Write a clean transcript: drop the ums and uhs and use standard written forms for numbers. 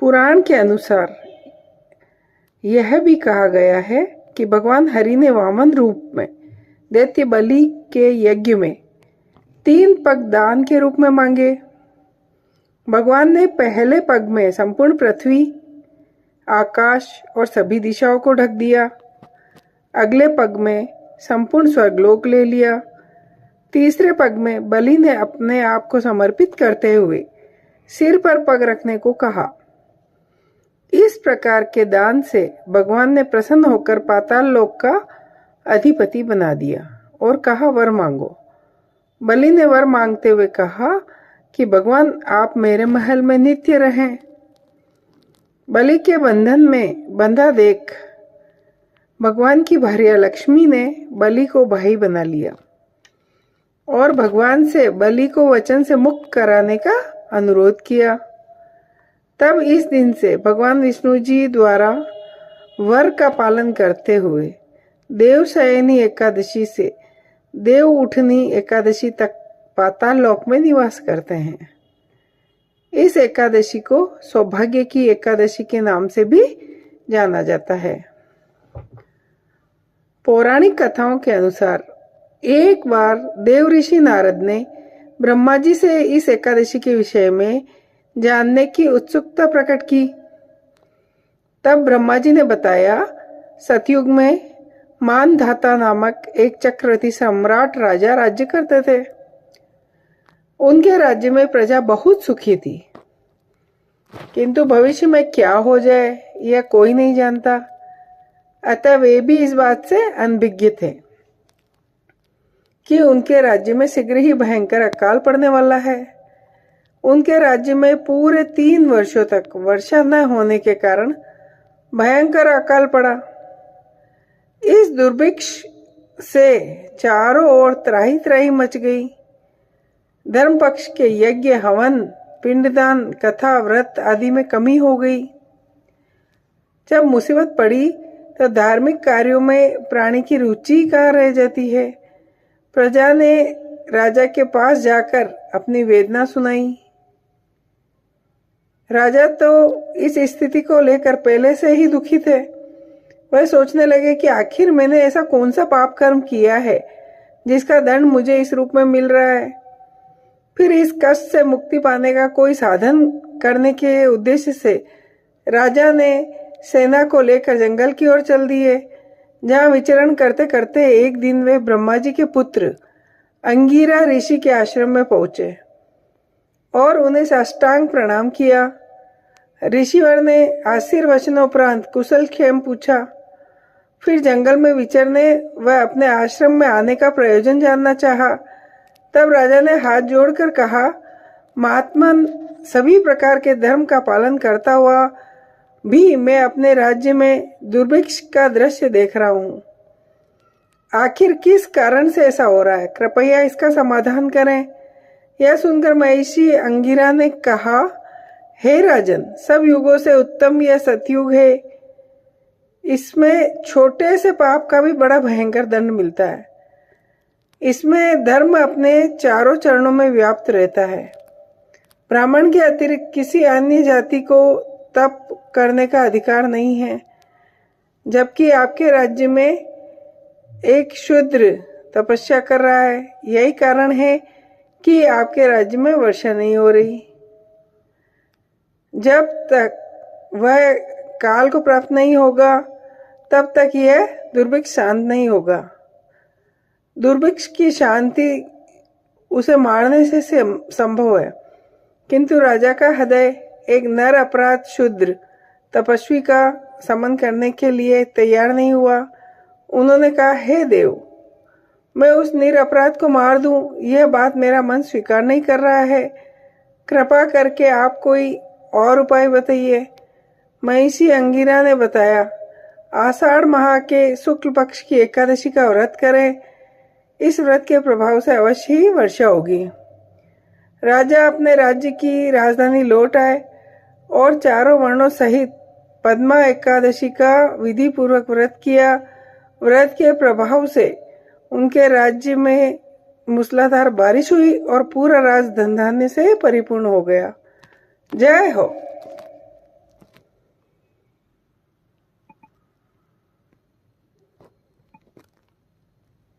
पुराण के अनुसार यह भी कहा गया है कि भगवान हरि ने वामन रूप में दैत्य बलि के यज्ञ में 3 पग दान के रूप में मांगे। भगवान ने पहले पग में संपूर्ण पृथ्वी, आकाश और सभी दिशाओं को ढक दिया। अगले पग में संपूर्ण स्वर्गलोक ले लिया। तीसरे पग में बलि ने अपने आप को समर्पित करते हुए सिर पर पग रखने को कहा। इस प्रकार के दान से भगवान ने प्रसन्न होकर पाताल लोक का अधिपति बना दिया और कहा, वर मांगो। बलि ने वर मांगते हुए कहा कि भगवान आप मेरे महल में नित्य रहें। बलि के बंधन में बंधा देख भगवान की भार्या लक्ष्मी ने बलि को भाई बना लिया और भगवान से बलि को वचन से मुक्त कराने का अनुरोध किया। तब इस दिन से भगवान विष्णु जी द्वारा वर का पालन करते हुए देवशयनी एकादशी से देव उठनी एकादशी तक पाताल लोक में निवास करते हैं। इस एकादशी को सौभाग्य की एकादशी के नाम से भी जाना जाता है। पौराणिक कथाओं के अनुसार एक बार देव ऋषि नारद ने ब्रह्मा जी से इस एकादशी के विषय में जानने की उत्सुकता प्रकट की। तब ब्रह्मा जी ने बताया, सतयुग में मानधाता नामक एक चक्रवर्ती सम्राट राजा राज्य करते थे। उनके राज्य में प्रजा बहुत सुखी थी, किंतु भविष्य में क्या हो जाए यह कोई नहीं जानता। अतः वे भी इस बात से अनभिज्ञ थे कि उनके राज्य में शीघ्र ही भयंकर अकाल पड़ने वाला है। उनके राज्य में पूरे 3 वर्षों तक वर्षा न होने के कारण भयंकर अकाल पड़ा। इस दुर्भिक्ष से चारों ओर त्राही त्राही मच गई। धर्म पक्ष के यज्ञ, हवन, पिंडदान, कथा, व्रत आदि में कमी हो गई। जब मुसीबत पड़ी तो धार्मिक कार्यों में प्राणी की रुचि कहाँ रह जाती है। प्रजा ने राजा के पास जाकर अपनी वेदना सुनाई। राजा तो इस स्थिति को लेकर पहले से ही दुखी थे। वह सोचने लगे कि आखिर मैंने ऐसा कौन सा पाप कर्म किया है जिसका दंड मुझे इस रूप में मिल रहा है। फिर इस कष्ट से मुक्ति पाने का कोई साधन करने के उद्देश्य से राजा ने सेना को लेकर जंगल की ओर चल दिए। जहाँ विचरण करते करते एक दिन वे ब्रह्मा जी के पुत्र अंगिरा ऋषि के आश्रम में पहुंचे और उन्हें साष्टांग प्रणाम किया। ऋषिवर ने आशीर्वचनोपरांत कुशल क्षेम पूछा। फिर जंगल में विचरने व अपने आश्रम में आने का प्रयोजन जानना चाहा। तब राजा ने हाथ जोड़कर कहा, महात्मन, सभी प्रकार के धर्म का पालन करता हुआ भी मैं अपने राज्य में दुर्भिक्ष का दृश्य देख रहा हूँ। आखिर किस कारण से ऐसा हो रहा है? कृपया इसका समाधान करें। यह सुनकर महिषी अंगिरा ने कहा, हे राजन, सब युगों से उत्तम यह सतयुग है। इसमें छोटे से पाप का भी बड़ा भयंकर दंड मिलता है। इसमें धर्म अपने चारों चरणों में व्याप्त रहता है। ब्राह्मण के अतिरिक्त किसी अन्य जाति को तप करने का अधिकार नहीं है, जबकि आपके राज्य में एक शूद्र तपस्या कर रहा है। यही कारण है कि आपके राज्य में वर्षा नहीं हो रही। जब तक वह काल को प्राप्त नहीं होगा तब तक यह दुर्भिक्ष शांत नहीं होगा। दुर्भिक्ष की शांति उसे मारने से संभव है, किंतु राजा का हृदय एक नर अपराध शूद्र तपस्वी का समन करने के लिए तैयार नहीं हुआ। उन्होंने कहा, हे देव, मैं उस निरपराध को मार दूं, यह बात मेरा मन स्वीकार नहीं कर रहा है। कृपा करके आप कोई और उपाय बताइए। महिषी अंगिरा ने बताया, आषाढ़ माह के शुक्ल पक्ष की एकादशी का व्रत करें। इस व्रत के प्रभाव से अवश्य ही वर्षा होगी। राजा अपने राज्य की राजधानी लौट आए और चारों वर्णों सहित पद्मा एकादशी का विधि पूर्वक व्रत किया। व्रत के प्रभाव से उनके राज्य में मूसलाधार बारिश हुई और पूरा राज्य धन धान्य से परिपूर्ण हो गया। जय हो।